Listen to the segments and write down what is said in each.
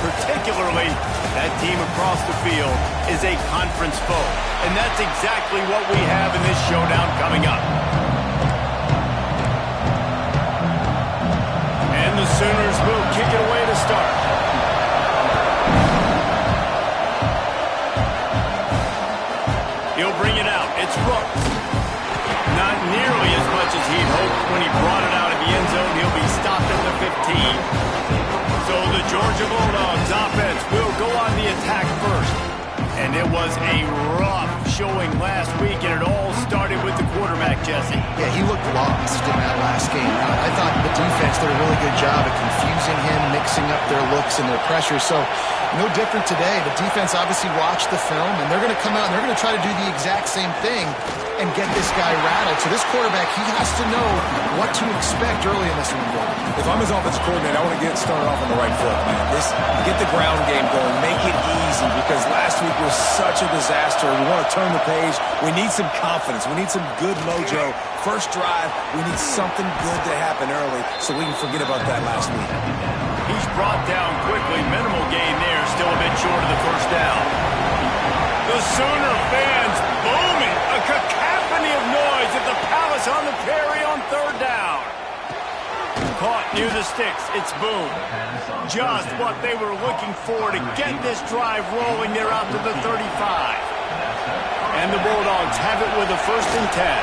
particularly that team across the field is a conference foe. And that's exactly what we have in this showdown coming up. And the Sooners will kick it away to start. He'll bring it out. It's Brooks. Not nearly as much as he'd hoped when he brought it out of the end zone. He'll be stopped at the 15. So the Georgia Bulldogs offense will go on the attack first. And it was a rough showing last week, and it all started with the quarterback, Jesse. Yeah, he looked lost in that last game. I thought the defense did a really good job of confusing him, mixing up their looks and their pressure. So no different today. The defense obviously watched the film, and they're going to come out and they're going to try to do the exact same thing and get this guy rattled. So this quarterback, he has to know what to expect early in this one. If I'm his offensive coordinator, I want to get started off on the right foot, man. Get the ground game going. Make it easy, because last week was such a disaster. We want to turn the page. We need some confidence. We need some good mojo. First drive, we need something good to happen early so we can forget about that last week. He's brought down quickly. Minimal gain there. Still a bit short of the first down. The Sooner fans booming. A cacophony of noise at the Palace on the Prairie on third down. Caught near the sticks. It's Boone. Just what they were looking for to get this drive rolling. They're out to the 35. And the Bulldogs have it with a 1st and 10.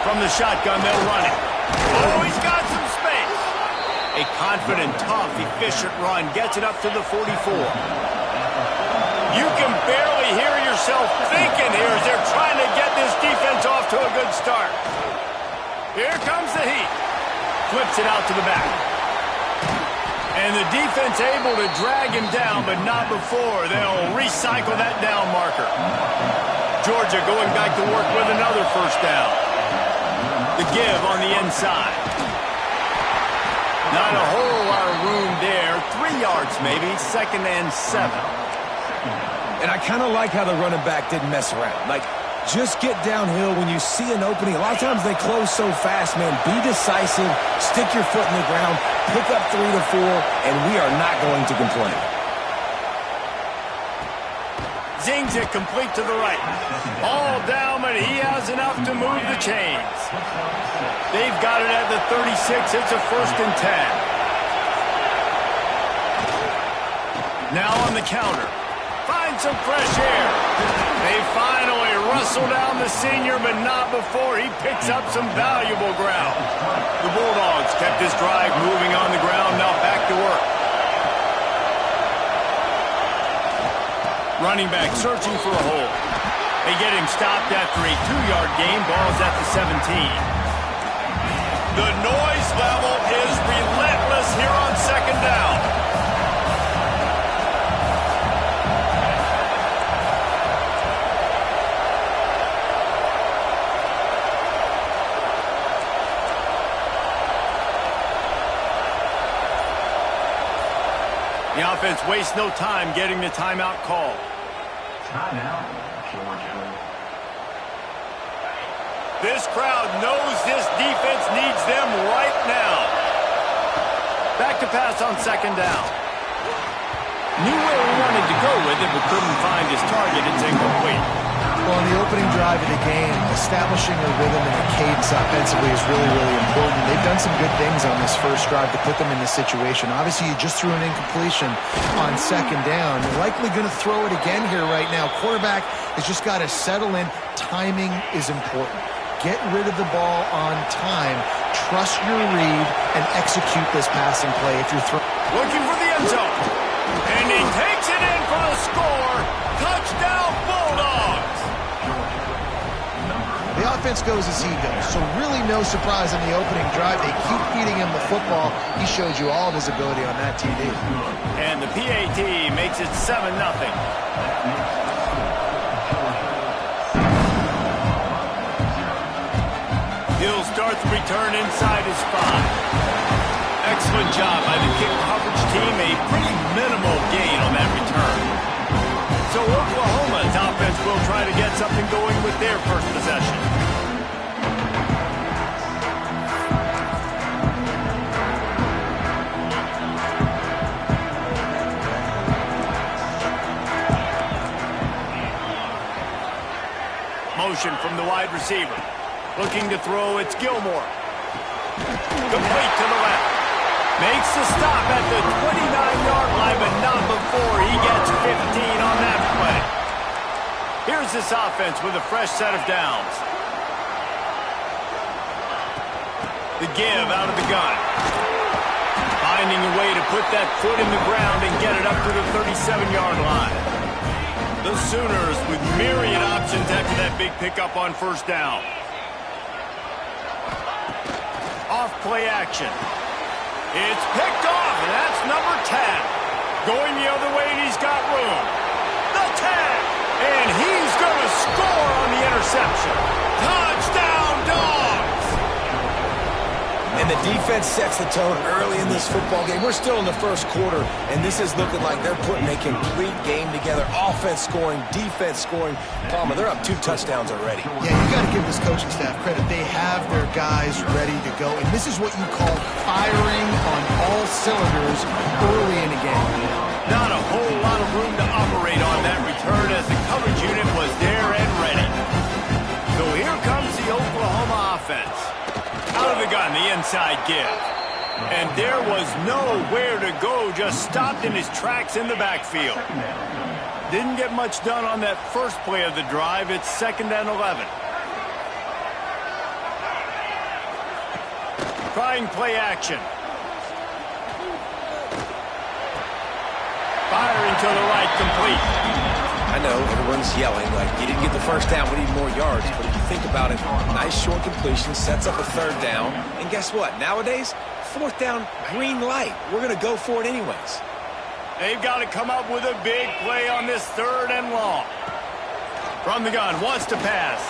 From the shotgun, they'll run it. Oh, he's got some space. A confident, tough, efficient run gets it up to the 44. You can barely hear yourself thinking here as they're trying to get this defense off to a good start. Here comes the heat. Flips it out to the back. And the defense able to drag him down, but not before they'll recycle that down marker. Georgia going back to work with another 1st down. The give on the inside. Not a whole lot of room there. 3 yards maybe, 2nd and 7. And I kind of like how the running back didn't mess around. Like, just get downhill when you see an opening. A lot of times they close so fast, man. Be decisive, stick your foot in the ground, pick up 3 to 4, and we are not going to complain. Zings it complete to the right. All down, but he has enough to move the chains. They've got it at the 36. It's a 1st and 10. Now on the counter. Find some fresh air. They finally wrestle down the senior, but not before he picks up some valuable ground. The Bulldogs kept this drive moving on the ground, now back to work. Running back searching for a hole. They get him stopped after a 2-yard gain. Ball's at the 17. The noise level is relentless here on 2nd down. The offense wastes no time getting the timeout call. Timeout, Georgia. This crowd knows this defense needs them right now. Back to pass on 2nd down. Knew where he wanted to go with it, but couldn't find his target. It's incomplete. Well, in the opening drive of the game, establishing a rhythm and a cadence offensively is really, really important. They've done some good things on this first drive to put them in this situation. Obviously, you just threw an incompletion on 2nd down. You're likely going to throw it again here right now. Quarterback has just got to settle in. Timing is important. Get rid of the ball on time. Trust your read and execute this passing play if you're throwing. Looking for the end zone. And he takes it in for the score. Touchdown, Bulldogs. The offense goes as he goes, so really no surprise in the opening drive. They keep feeding him the football. He showed you all of his ability on that TD. And the PAT makes it 7-0. He'll start the return inside his 5. Excellent job by the kick coverage team. A pretty minimal gain on that return. So Oklahoma's offense will try to get something going with their first possession. motion from the wide receiver. Looking to throw, it's Gilmore. Complete to the left. Makes the stop at the 29-yard line, but not before he gets 15 on that play. Here's this offense with a fresh set of downs. The give out of the gun. Finding a way to put that foot in the ground and get it up to the 37-yard line. The Sooners with myriad options after that big pickup on first down. Off play action. It's picked off, and that's number 10. Going the other way, and he's got room. The 10, and he's going to score on the interception. Touchdown, Dogs! And the defense sets the tone early in this football game. We're still in the first quarter, and this is looking like they're putting a complete game together. Offense scoring, defense scoring. Palmer, they're up 2 touchdowns already. Yeah, you got to give this coaching staff credit. They have their guys ready to go, and this is what you call firing on all cylinders early in a game. Not a whole lot of room to operate on that return as the coverage unit was there and ready. So here comes the Oklahoma offense. Out of the gun, the inside give. And there was nowhere to go, just stopped in his tracks in the backfield. Didn't get much done on that first play of the drive. It's 2nd and 11. Trying play action. Firing to the right, complete. I know everyone's yelling like you didn't get the first down, we need more yards. But if you think about it, nice short completion, sets up a 3rd down. And guess what? Nowadays, 4th down, green light. We're going to go for it anyways. They've got to come up with a big play on this 3rd and long. From the gun, wants to pass.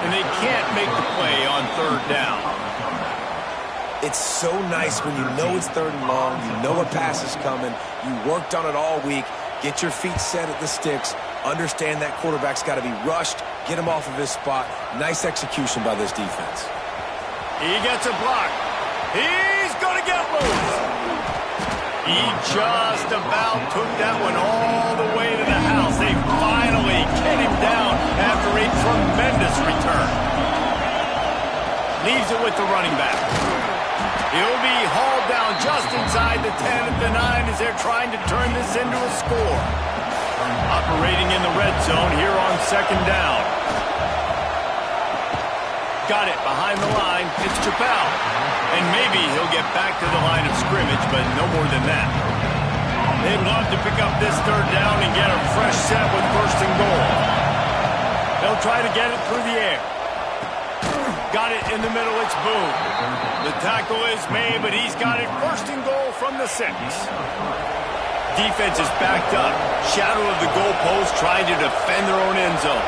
And they can't make the play on 3rd down. It's so nice when you know it's 3rd and long, you know a pass is coming, you worked on it all week, get your feet set at the sticks, understand that quarterback's got to be rushed, get him off of his spot. Nice execution by this defense. He gets a block. He's going to get loose. He just about took that one all the way to the house. They finally get him down after a tremendous return. Leaves it with the running back. He'll be hauled down just inside the 10 at the 9 as they're trying to turn this into a score. Operating in the red zone here on 2nd down. Got it behind the line. It's Chappelle. And maybe he'll get back to the line of scrimmage, but no more than that. They'd love to pick up this 3rd down and get a fresh set with 1st and goal. They'll try to get it through the air. Got it in the middle, it's Boone. The tackle is made, but he's got it 1st and goal from the 6. Defense is backed up. Shadow of the goalpost trying to defend their own end zone.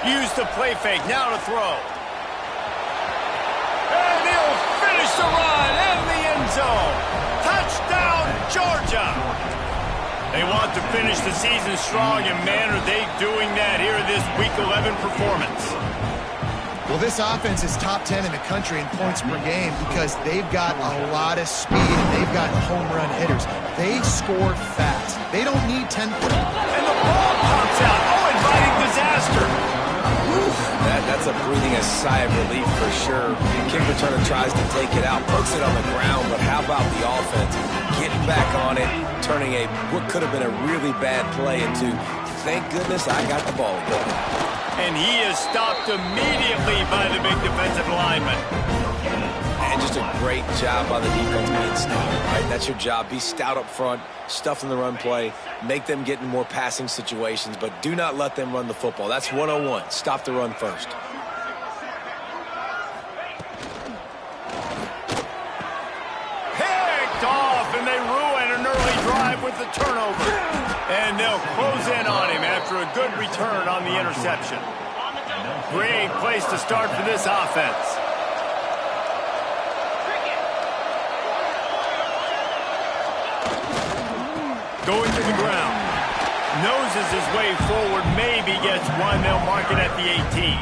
Use the play fake, now to throw. And he'll finish the run in the end zone. Touchdown, Georgia. They want to finish the season strong, and man, are they doing that here in this Week 11 performance. Well, this offense is top 10 in the country in points per game because they've got a lot of speed and they've got home run hitters. They score fast. They don't need 10 points. And the ball pops out. Oh, inviting disaster. That's a breathing a sigh of relief for sure. The kick returner tries to take it out, puts it on the ground, but how about the offense getting back on it, turning what could have been a really bad play into, thank goodness I got the ball again. And he is stopped immediately by the big defensive lineman. And just a great job by the defense being stout, right? That's your job. Be stout up front, stuff in the run play, make them get in more passing situations, but do not let them run the football. That's 101. Stop the run first. Picked off, and they ruin an early drive with the turnover. And they'll close in on him after a good return on the interception. Great place to start for this offense. Going to the ground. Noses his way forward, maybe gets one. They'll mark it at the 18.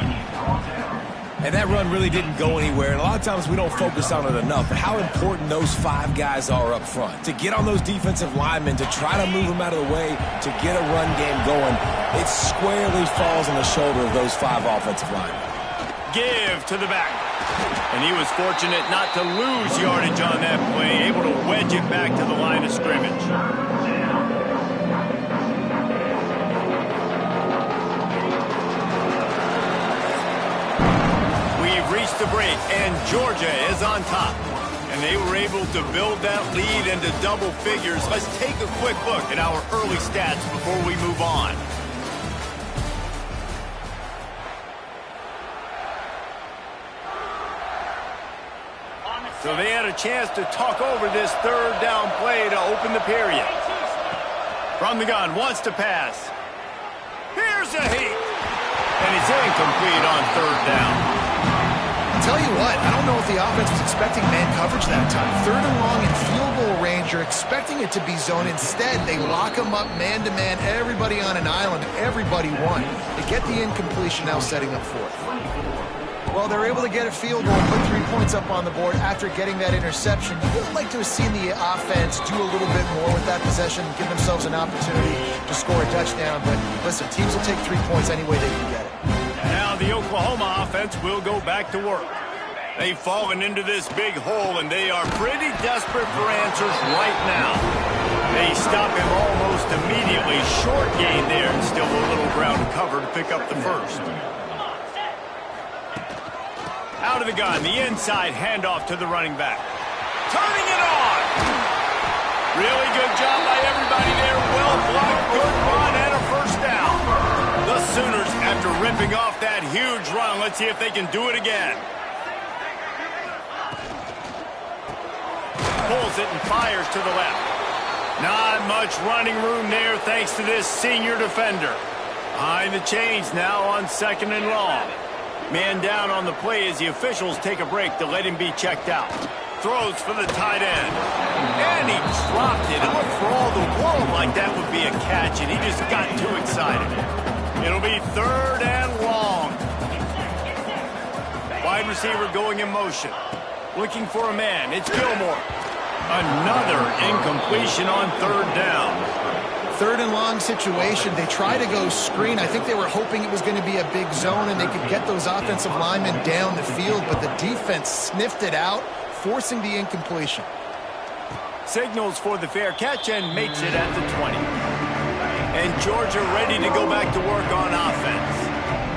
And that run really didn't go anywhere, and a lot of times we don't focus on it enough, but how important those 5 guys are up front. To get on those defensive linemen, to try to move them out of the way, to get a run game going, it squarely falls on the shoulder of those 5 offensive linemen. Give to the back. And he was fortunate not to lose yardage on that play, able to wedge it back to the line of scrimmage. We've reached the break, and Georgia is on top. And they were able to build that lead into double figures. Let's take a quick look at our early stats before we move on. So they had a chance to talk over this third down play to open the period. From the gun, wants to pass. Here's a heat. And it's incomplete on third down. I'll tell you what, I don't know if the offense was expecting man coverage that time. 3rd and long in field goal range, you're expecting it to be zone. Instead, they lock them up man-to-man, everybody on an island, everybody won. They get the incompletion, now setting up 4th. Well, they're able to get a field goal and put 3 points up on the board after getting that interception. You would like to have seen the offense do a little bit more with that possession, give themselves an opportunity to score a touchdown. But listen, teams will take 3 points any way they can get it. Now the Oklahoma offense will go back to work. They've fallen into this big hole, and they are pretty desperate for answers right now. They stop him almost immediately. Short gain there, and still a little ground to cover to pick up the first. Out of the gun, the inside handoff to the running back. Turning it on! Really good job by everybody there. Well blocked, good run, and a first down. The Sooners, after ripping off that huge run, let's see if they can do it again. Pulls it and fires to the left. Not much running room there thanks to this senior defender. Behind the chains now on 2nd and long. Man down on the play as the officials take a break to let him be checked out. Throws for the tight end. And he dropped it. It looked for all the world like that would be a catch, and he just got too excited. It'll be 3rd and long. Wide receiver going in motion. Looking for a man. It's Gilmore. Another incompletion on 3rd down. 3rd and long situation. They try to go screen. I think they were hoping it was going to be a big zone and they could get those offensive linemen down the field, but the defense sniffed it out, forcing the incompletion. Signals for the fair catch and makes it at the 20. And Georgia ready to go back to work on offense.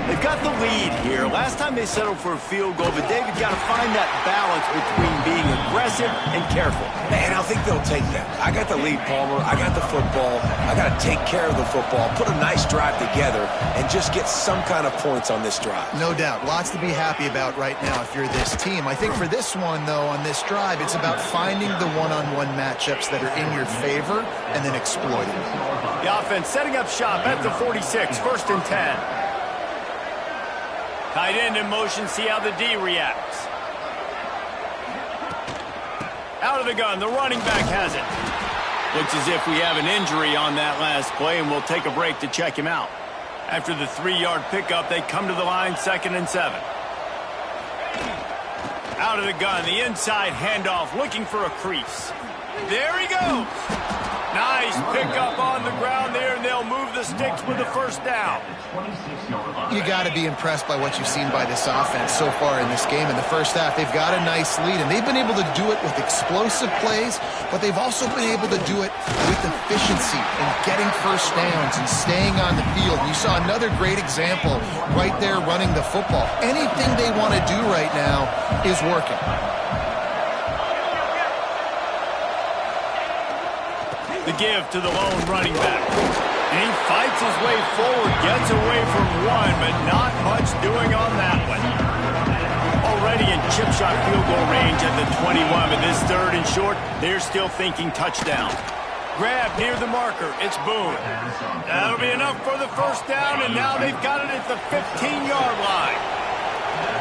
They've got the lead here. Last time they settled for a field goal, but David got to find that balance between being aggressive and careful. Man, I think they'll take that. I got the lead, Palmer. I got the football. I got to take care of the football, put a nice drive together, and just get some kind of points on this drive. No doubt. Lots to be happy about right now if you're this team. I think for this one, though, on this drive, it's about finding the one-on-one matchups that are in your favor and then exploiting them. The offense setting up shop at the 46, 1st and 10. Tight end in motion, see how the D reacts. Out of the gun, the running back has it. Looks as if we have an injury on that last play, and we'll take a break to check him out. After the 3-yard pickup, they come to the line, 2nd and 7. Out of the gun, the inside handoff, looking for a crease. There he goes. Nice pickup on the ground there, and they'll move the sticks with the first down. You got to be impressed by what you've seen by this offense so far in this game. In the first half, they've got a nice lead, and they've been able to do it with explosive plays, but they've also been able to do it with efficiency and getting first downs and staying on the field. You saw another great example right there running the football. Anything they want to do right now is working. The give to the lone running back. And he fights his way forward, gets away from one, but not much doing on that one. Already in chip shot field goal range at the 21, but this 3rd and short, they're still thinking touchdown. Grab near the marker, it's Boone. That'll be enough for the first down, and now they've got it at the 15-yard line.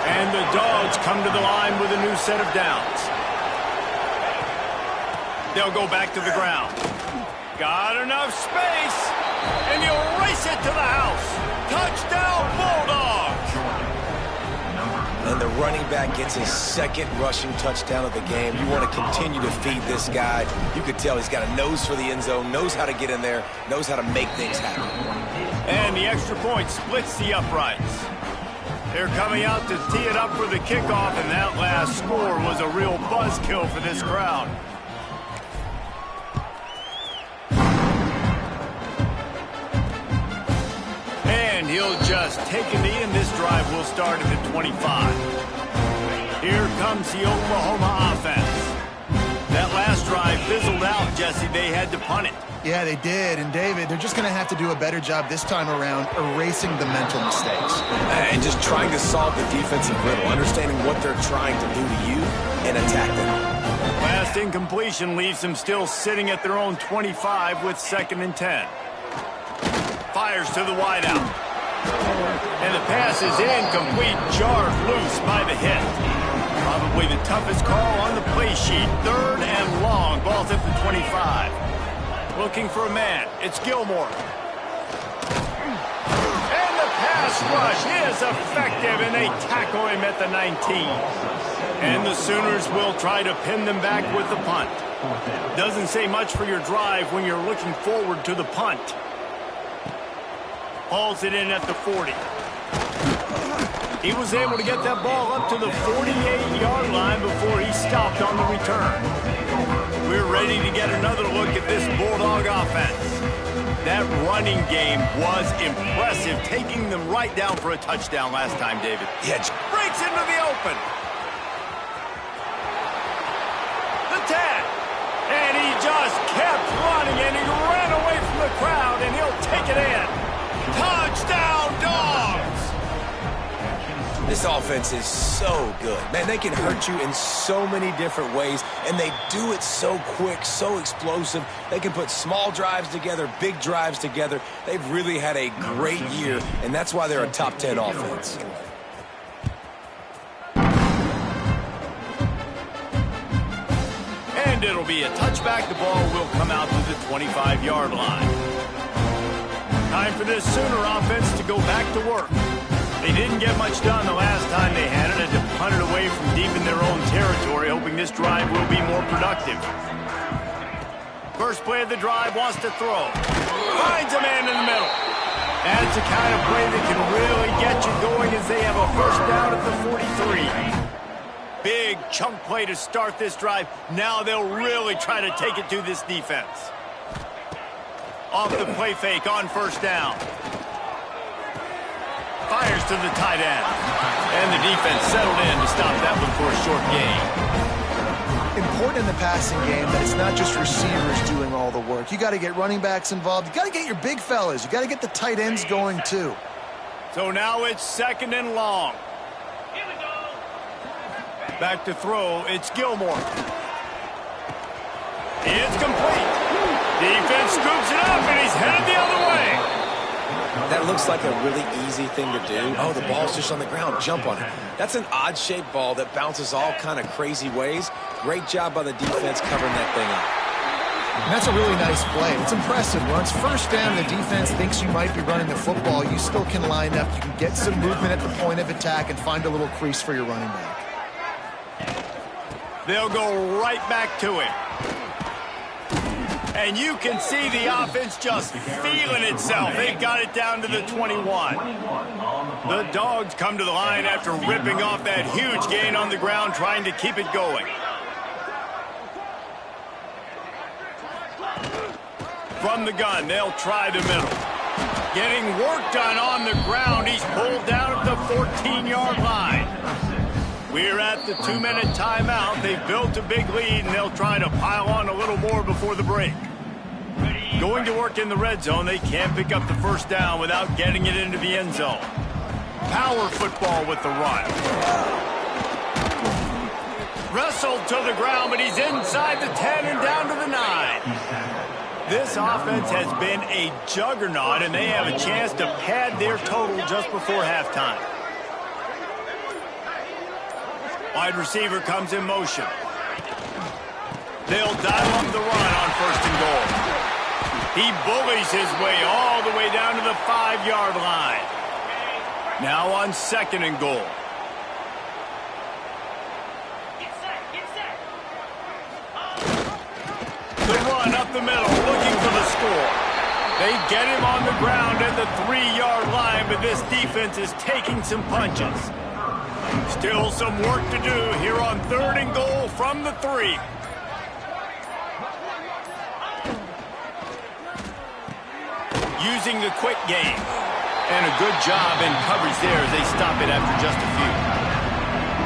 And the Dogs come to the line with a new set of downs. They'll go back to the ground. Got enough space, and he'll race it to the house. Touchdown, Bulldogs! And running back gets his second rushing touchdown of the game. You want to continue to feed this guy. You could tell he's got a nose for the end zone, knows how to get in there, knows how to make things happen. And the extra point splits the uprights. They're coming out to tee it up for the kickoff, and that last score was a real buzzkill for this crowd. And he'll just take a knee, and this drive will start at the 25. Here comes the Oklahoma offense. That last drive fizzled out, Jesse. They had to punt it. Yeah, they did. And, David, they're just going to have to do a better job this time around erasing the mental mistakes. And just trying to solve the defensive riddle, understanding what they're trying to do to you and attack them. Last incompletion leaves them still sitting at their own 25 with 2nd and 10. Fires to the wideout. And the pass is incomplete, jarred loose by the hit. Probably the toughest call on the play sheet. 3rd and long. Ball's at the 25. Looking for a man. It's Gilmore. And the pass rush is effective, and they tackle him at the 19. And the Sooners will try to pin them back with the punt. Doesn't say much for your drive when you're looking forward to the punt. Hauls it in at the 40. He was able to get that ball up to the 48-yard line before he stopped on the return. We're ready to get another look at this Bulldog offense. That running game was impressive, taking them right down for a touchdown last time, David. Yeah, breaks into the open. The 10. And he just kept running, and he ran away from the crowd, and he'll take it in. Touchdown, Dogs! This offense is so good. Man, they can hurt you in so many different ways, and they do it so quick, so explosive. They can put small drives together, big drives together. They've really had a great year, and that's why they're a top 10 offense. And it'll be a touchback. The ball will come out to the 25-yard line. Time for this Sooner offense to go back to work. They didn't get much done the last time they had it, and to punt it away from deep in their own territory, hoping this drive will be more productive. First play of the drive, wants to throw. Finds a man in the middle. That's the kind of play that can really get you going as they have a first down at the 43. Big chunk play to start this drive. Now they'll really try to take it to this defense. Off the play fake on first down. Fires to the tight end. And the defense settled in to stop that one for a short gain. Important in the passing game that it's not just receivers doing all the work. You got to get running backs involved. You got to get your big fellas. You got to get the tight ends going too. So now it's 2nd and long. Back to throw. It's Gilmore. It's complete. Defense scoops it up, and he's headed the other way. That looks like a really easy thing to do. Oh, the ball's just on the ground. Jump on it. That's an odd-shaped ball that bounces all kind of crazy ways. Great job by the defense covering that thing up. And that's a really nice play. It's impressive. Once first down, the defense thinks you might be running the football. You still can line up. You can get some movement at the point of attack and find a little crease for your running back. They'll go right back to him. And you can see the offense just feeling itself. They've got it down to the 21. The Dogs come to the line after ripping off that huge gain on the ground, trying to keep it going. From the gun, they'll try the middle. Getting work done on the ground. He's pulled down at the 14-yard line. We're at the 2-minute timeout. They've built a big lead, and they'll try to pile on a little more before the break. Going to work in the red zone. They can't pick up the first down without getting it into the end zone. Power football with the run. Wrestled to the ground, but he's inside the 10 and down to the 9. This offense has been a juggernaut, and they have a chance to pad their total just before halftime. Wide receiver comes in motion. They'll dial up the run on 1st and goal. He bullies his way all the way down to the 5-yard line. Now on 2nd and goal. up the middle, looking for the score. They get him on the ground at the 3-yard line, but this defense is taking some punches. Still some work to do here on 3rd and goal from the 3. Using the quick game. And a good job in coverage there as they stop it after just a few.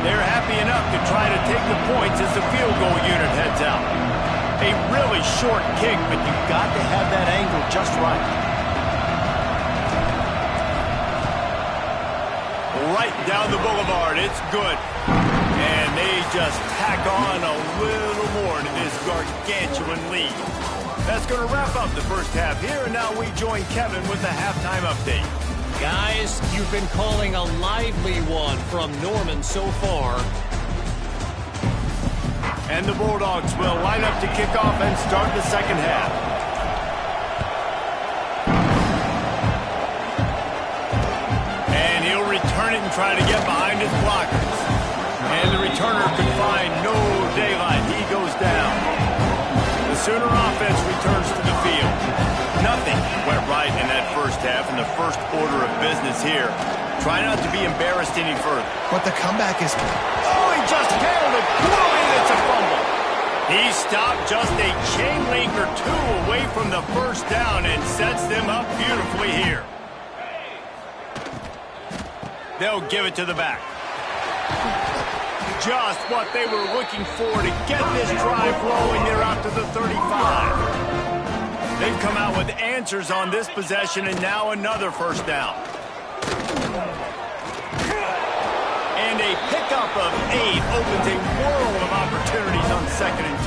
They're happy enough to try to take the points as the field goal unit heads out. A really short kick, but you've got to have that angle just right. Right down the boulevard, it's good. And they just tack on a little more to this gargantuan lead. That's going to wrap up the first half here, and now we join Kevin with the halftime update. Guys, you've been calling a lively one from Norman so far. And the Bulldogs will line up to kick off and start the second half. And he'll return it and try to get behind his blockers. And the returner could find no daylight. He goes down. The Sooner offense returns to the field. Nothing went right in that first half, and the first order of business here. Try not to be embarrassed any further. But the comeback is... Oh, he just handled it. Boy, that's a fumble. He stopped just a chain link or two away from the first down and sets them up beautifully here. They'll give it to the back. Just what they were looking for to get this drive rolling there out to the 35. They've come out with answers on this possession, and now another first down. And a pickup of 8 opens a world of opportunities on 2nd and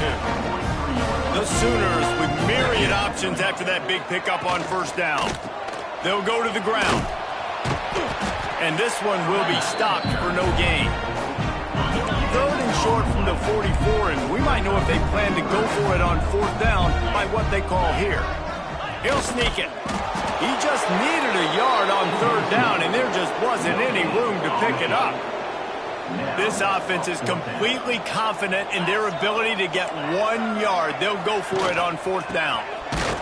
2. The Sooners with myriad options after that big pickup on first down. They'll go to the ground. And this one will be stopped for no gain. 3rd and short from the 44, and we might know if they plan to go for it on 4th down by what they call here. He'll sneak it. He just needed a yard on 3rd down, and there just wasn't any room to pick it up. This offense is completely confident in their ability to get 1 yard. They'll go for it on 4th down.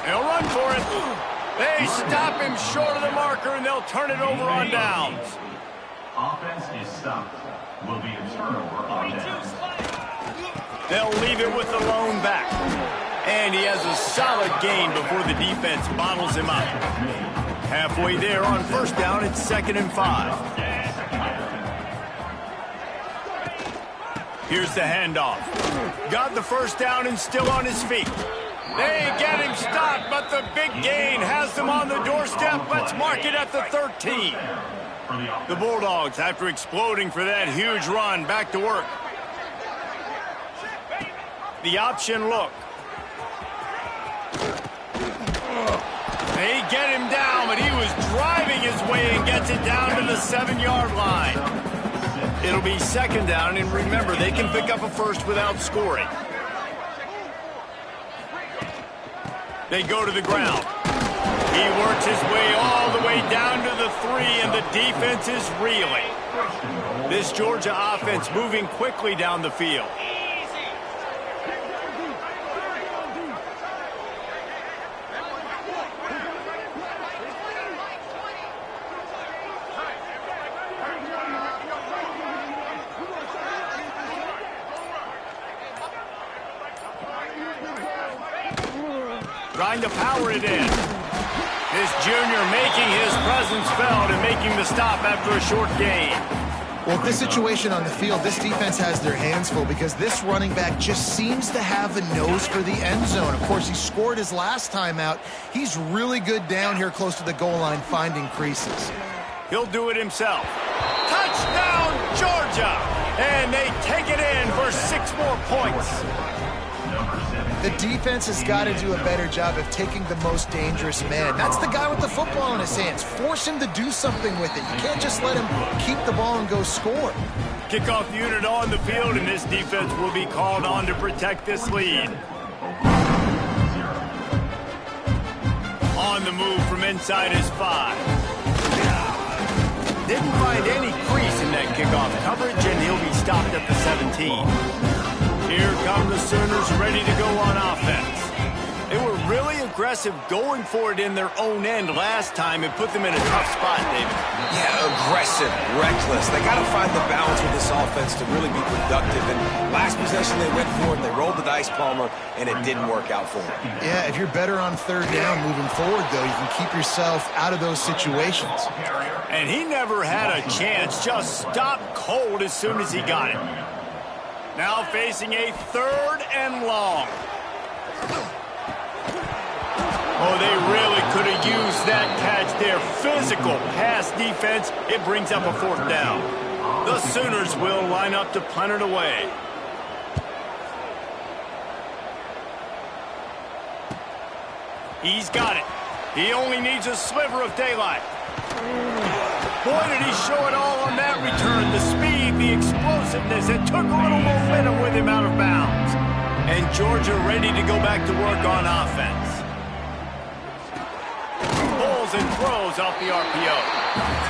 They'll run for it. They stop him short of the marker, and they'll turn it over on downs. Offense is stopped. Will be a turnover on downs. They'll leave it with the lone back. And he has a solid gain before the defense bottles him up. Halfway there on first down, it's 2nd and 5. Here's the handoff. Got the first down and still on his feet. They get him stopped, but the big gain has them on the doorstep. Let's mark it at the 13. The Bulldogs, after exploding for that huge run, back to work. The option look. They get him down, but he was driving his way and gets it down to the 7-yard line. It'll be 2nd down, and remember, they can pick up a first without scoring. They go to the ground. He works his way all the way down to the 3, and the defense is reeling. This Georgia offense moving quickly down the field. Trying to power it in. This junior making his presence felt and making the stop after a short gain. Well, this situation on the field, this defense has their hands full because this running back just seems to have a nose for the end zone. Of course, he scored his last time out. He's really good down here close to the goal line finding creases. He'll do it himself. Touchdown, Georgia! And they take it in for 6 more points. The defense has got to do a better job of taking the most dangerous man. That's the guy with the football in his hands. Force him to do something with it. You can't just let him keep the ball and go score. Kickoff unit on the field, and this defense will be called on to protect this lead. On the move from inside his 5. Didn't find any crease in that kickoff coverage, and he'll be stopped at the 17. Here come the Sooners ready to go on offense. They were aggressive going for it in their own end last time and put them in a tough spot, David. Yeah, aggressive, reckless. They got to find the balance with this offense to really be productive. And last possession they went for it, and they rolled the dice, Palmer, and it didn't work out for them. Yeah, if you're better on third down moving forward, though, you can keep yourself out of those situations. And he never had a chance, just stopped cold as soon as he got it. Now facing a 3rd and long. Oh, they really could have used that catch there. Physical pass defense. It brings up a 4th down. The Sooners will line up to punt it away. He's got it. He only needs a sliver of daylight. Boy, did he show it all on that return. The speed, the explosiveness. It took a little momentum with him out of bounds. And Georgia ready to go back to work on offense. Pulls and throws off the RPO.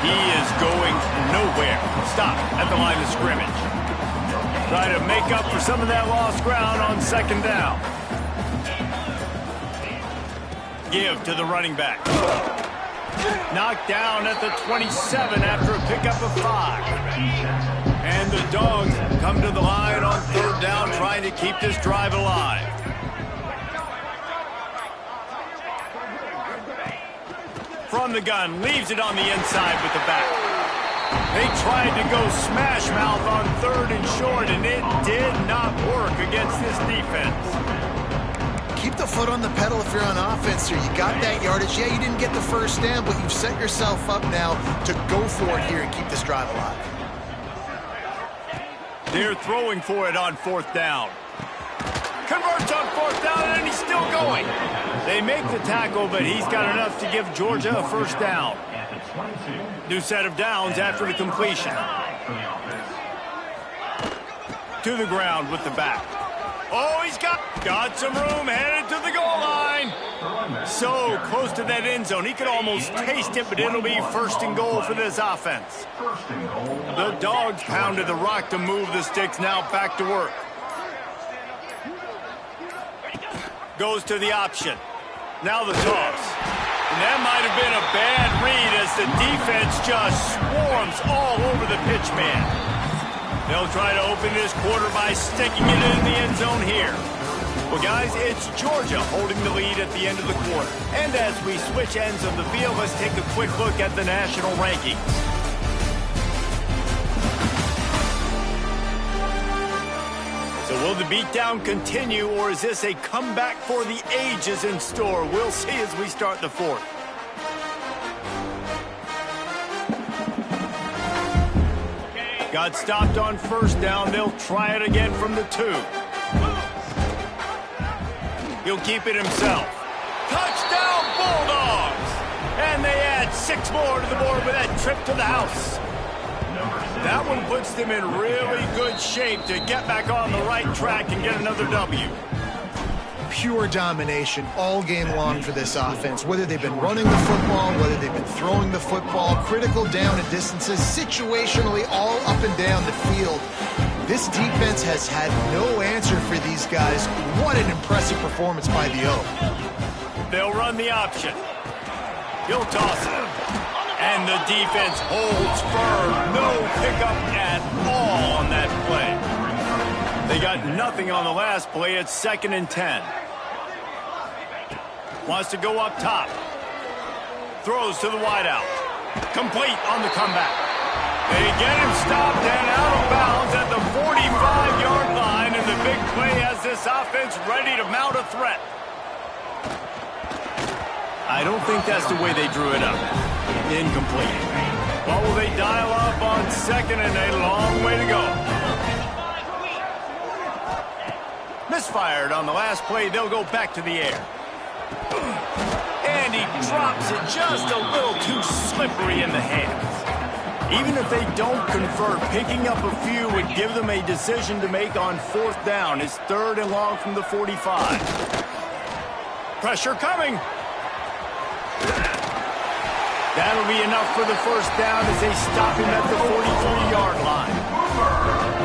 He is going nowhere. Stop at the line of scrimmage. Try to make up for some of that lost ground on 2nd down. Give to the running back. Knocked down at the 27 after a pickup of 5. And the Dogs come to the line on 3rd down, trying to keep this drive alive. From the gun, leaves it on the inside with the back. They tried to go smash mouth on 3rd and short, and it did not work against this defense. Keep the foot on the pedal if you're on offense here. You got that yardage. Yeah, you didn't get the 1st down, but you've set yourself up now to go for it here and keep this drive alive. They're throwing for it on 4th down. Converts on 4th down, and he's still going. They make the tackle, but he's got enough to give Georgia a 1st down. New set of downs after the completion. To the ground with the back. Oh, he's got some room, headed to the goal line. So close to that end zone. He could almost taste it, but it'll be 1st and goal for this offense. The Dogs pounded the rock to move the sticks, now back to work. Goes to the option. Now the toss. And that might have been a bad read as the defense just swarms all over the pitch man. They'll try to open this quarter by sticking it in the end zone here. Well, guys, it's Georgia holding the lead at the end of the quarter. And as we switch ends of the field, let's take a quick look at the national rankings. So will the beatdown continue, or is this a comeback for the ages in store? We'll see as we start the 4th. Got stopped on 1st down. They'll try it again from the 2. He'll keep it himself. Touchdown, Bulldogs! And they add 6 more to the board with that trip to the house. That one puts them in really good shape to get back on the right track and get another W. Pure domination all game long for this offense. Whether they've been running the football, whether they've been throwing the football, critical down and distances, situationally all up and down the field. This defense has had no answer for these guys. What an impressive performance by the O. They'll run the option. He'll toss it. And the defense holds firm. No pickup at all on that play. They got nothing on the last play. It's 2nd and 10. Wants to go up top. Throws to the wideout. Complete on the comeback. They get him stopped and out of bounds at the 45-yard line, and the big play has this offense ready to mount a threat. I don't think that's the way they drew it up. Incomplete. What will they dial up on 2nd and a long way to go? Misfired on the last play. They'll go back to the air. And he drops it just a little too slippery in the hands. Even if they don't convert, picking up a few would give them a decision to make on 4th down. It's 3rd and long from the 45. Pressure coming. That'll be enough for the 1st down as they stop him at the 43-yard line.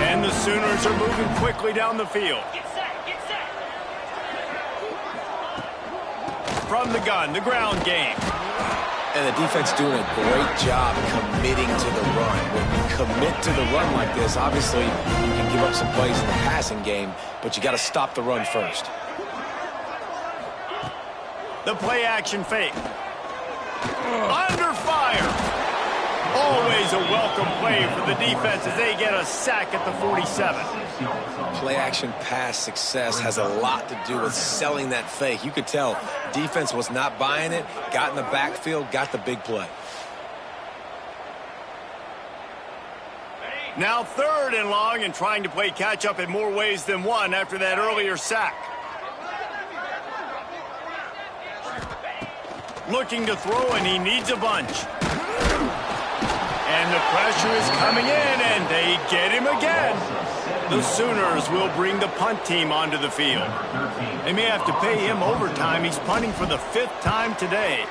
And the Sooners are moving quickly down the field. from the gun, the ground game. And the defense doing a great job committing to the run. When you commit to the run like this, obviously you can give up some plays in the passing game, but you got to stop the run first. The play action fake. Under fire. Always a welcome play for the defense as they get a sack at the 47. Play action pass success has a lot to do with selling that fake. You could tell defense was not buying it, got in the backfield, got the big play. Now 3rd and long and trying to play catch up in more ways than one after that earlier sack. Looking to throw, and he needs a bunch. And the pressure is coming in, and they get him again. The Sooners will bring the punt team onto the field. They may have to pay him overtime. He's punting for the 5th time today.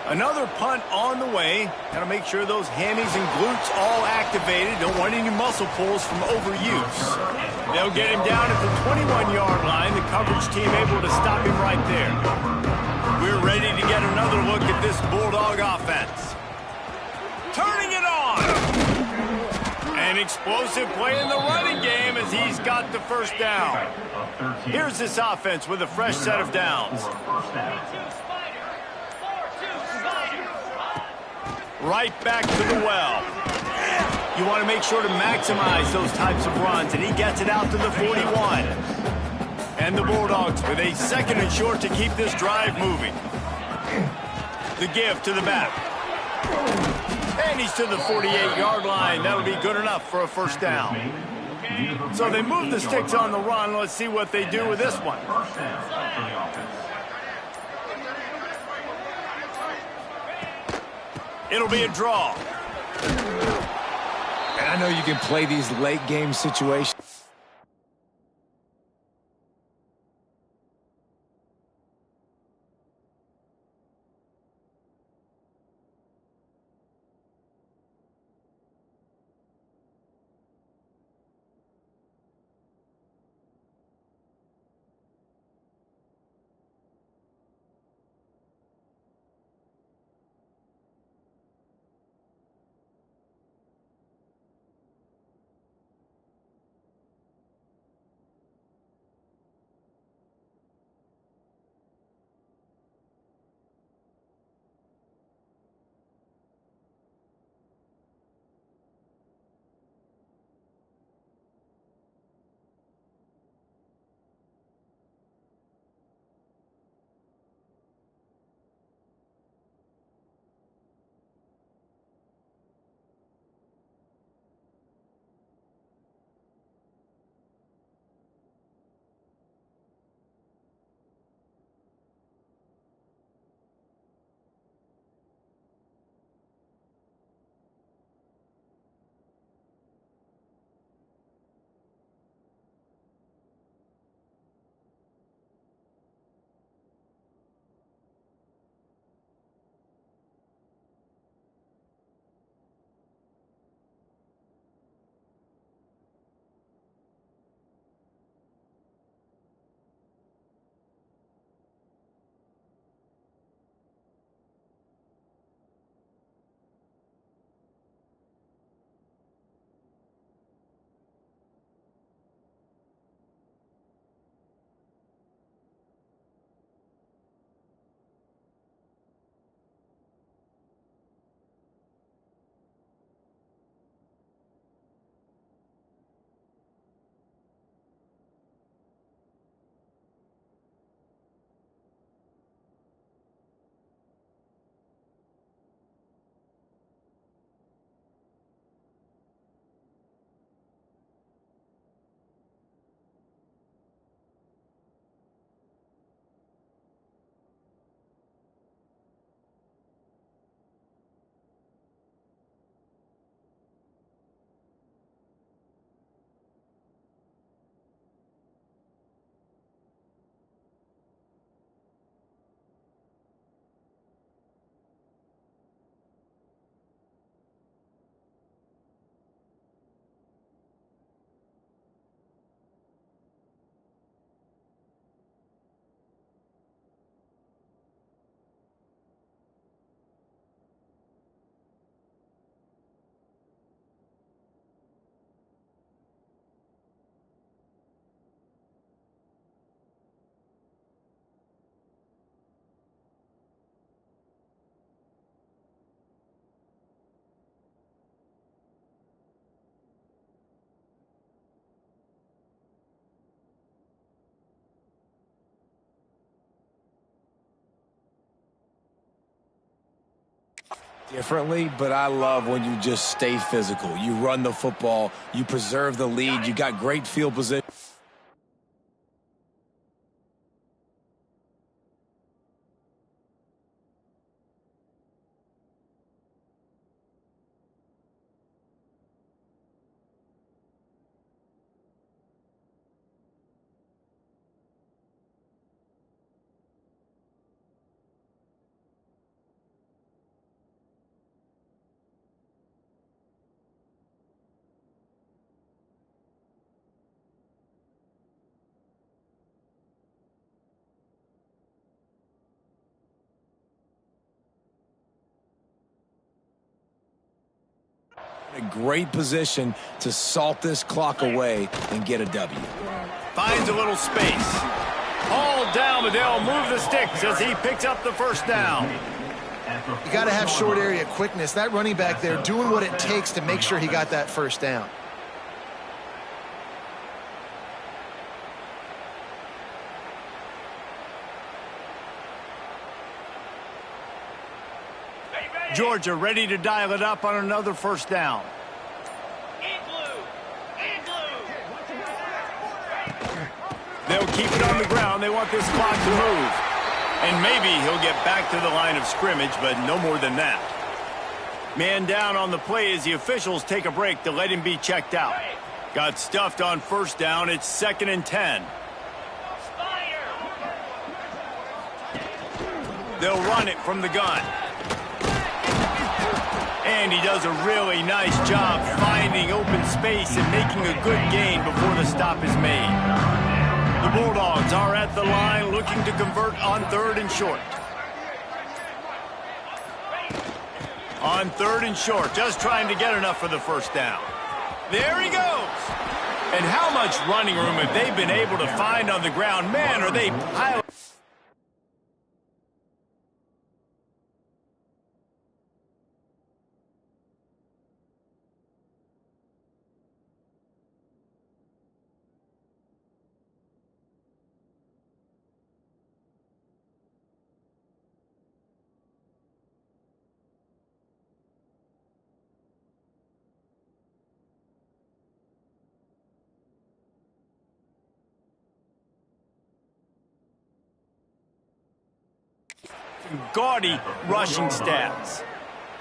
Another punt on the way. Got to make sure those hammies and glutes all activated. Don't want any muscle pulls from overuse. They'll get him down at the 21-yard line. The coverage team able to stop him right there. We're ready to get another look at this Bulldog offense. Turning it on. An explosive play in the running game as he's got the first down. Here's this offense with a fresh set of downs. Right back to the well. You want to make sure to maximize those types of runs, and he gets it out to the 41. And the Bulldogs with a 2nd and short to keep this drive moving. The give to the back. And he's to the 48-yard line. That'll be good enough for a first down. So they move the sticks on the run. Let's see what they do with this one. It'll be a draw. And I know you can play these late game situations. differently, but I love when you just stay physical. You run the football, you preserve the lead, you got great field position. A great position to salt this clock away and get a W. Finds a little space. All down, but they'll move the sticks as he picks up the first down. You got to have short area quickness. That running back there doing what it takes to make sure he got that first down. Georgia ready to dial it up on another first down. They'll keep it on the ground. They want this clock to move. And maybe he'll get back to the line of scrimmage, but no more than that. Man down on the play as the officials take a break to let him be checked out. Got stuffed on first down. It's 2nd and 10. They'll run it from the gun. And he does a really nice job finding open space and making a good gain before the stop is made. The Bulldogs are at the line looking to convert on 3rd and short. On 3rd and short, just trying to get enough for the first down. There he goes. And how much running room have they been able to find on the ground? Man, are they piling. Gaudy rushing stats.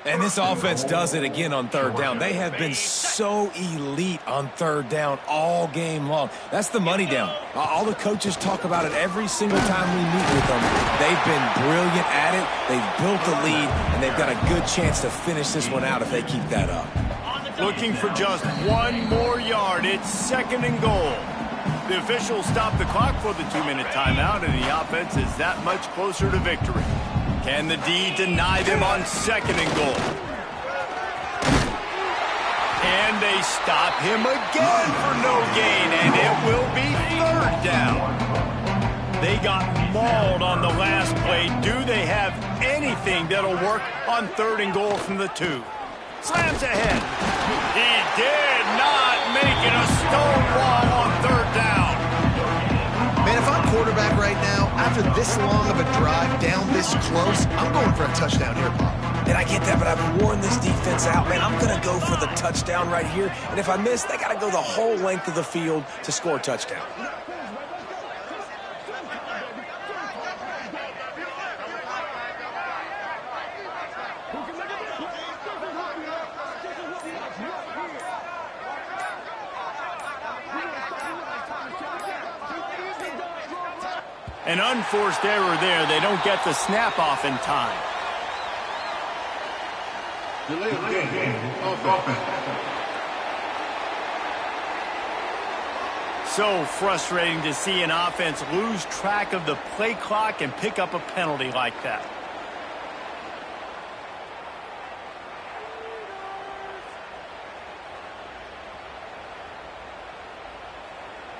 And this offense does it again on 3rd down. They have been so elite on 3rd down all game long. That's the money down. All the coaches talk about it every single time we meet with them. They've been brilliant at it. They've built the lead, and they've got a good chance to finish this one out if they keep that up. Looking for just 1 more yard. It's 2nd and goal. The officials stop the clock for the 2-minute timeout, and the offense is that much closer to victory. Can the D deny them on 2nd and goal? And they stop him again for no gain, and it will be 3rd down. They got mauled on the last play. Do they have anything that'll work on 3rd and goal from the 2? Slams ahead. He did not make it a stone wall on 3rd down. Man, if I'm quarterback right now, after this long of a drive down this close, I'm going for a touchdown here, Bob. And I get that, but I've worn this defense out, man. I'm going to go for the touchdown right here. And if I miss, they got to go the whole length of the field to score a touchdown. An unforced error there. They don't get the snap off in time. So frustrating to see an offense lose track of the play clock and pick up a penalty like that.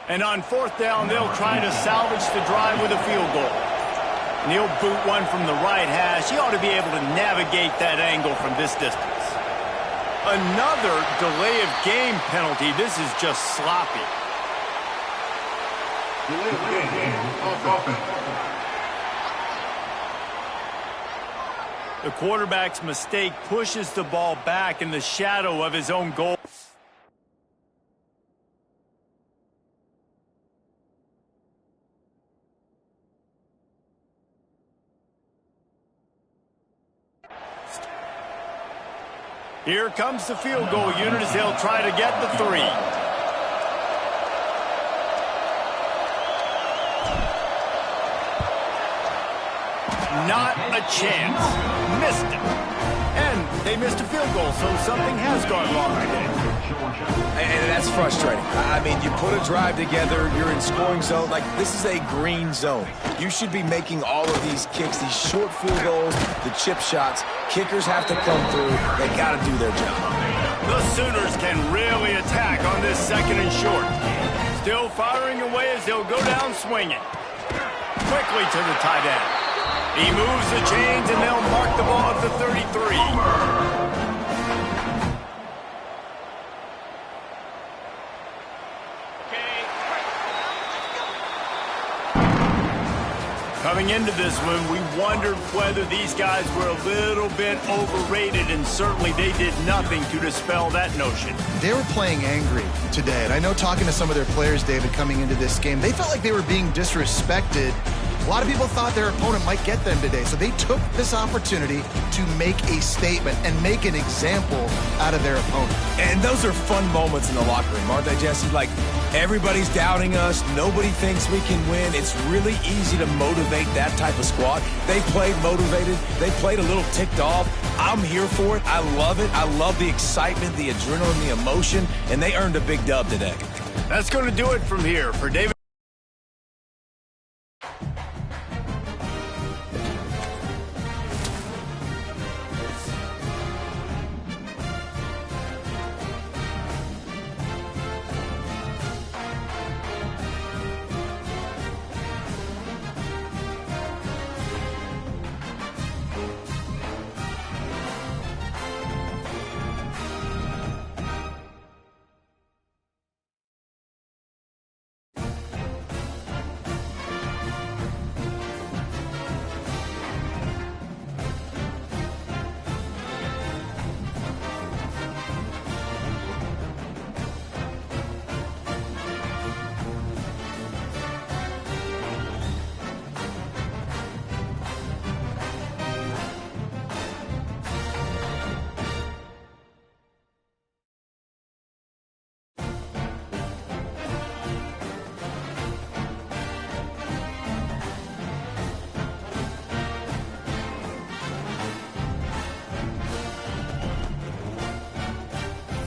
And on 4th down, they'll try to salvage the drive with a field goal. And he'll boot one from the right hash. He ought to be able to navigate that angle from this distance. Another delay of game penalty. This is just sloppy. Delay of game, offense. The quarterback's mistake pushes the ball back in the shadow of his own goal. Here comes the field goal unit as they'll try to get the 3. Not a chance. Missed it. And they missed a field goal, so something has gone wrong today. And that's frustrating. I mean, you put a drive together, you're in scoring zone. Like, this is a green zone. You should be making all of these kicks, these short field goals, the chip shots. Kickers have to come through. They got to do their job. The Sooners can really attack on this 2nd and short. Still firing away as they'll go down swinging. Quickly to the tight end. He moves the chains, and they'll mark the ball at the 33. Coming into this one, we wondered whether these guys were a little bit overrated, and certainly they did nothing to dispel that notion. They were playing angry today, and I know talking to some of their players, David, coming into this game, they felt like they were being disrespected. A lot of people thought their opponent might get them today, so they took this opportunity to make a statement and make an example out of their opponent. And those are fun moments in the locker room, aren't they, Jesse? Like, everybody's doubting us. Nobody thinks we can win. It's really easy to motivate that type of squad. They played motivated. They played a little ticked off. I'm here for it. I love it. I love the excitement, the adrenaline, the emotion, and they earned a big dub today. That's going to do it from here. For David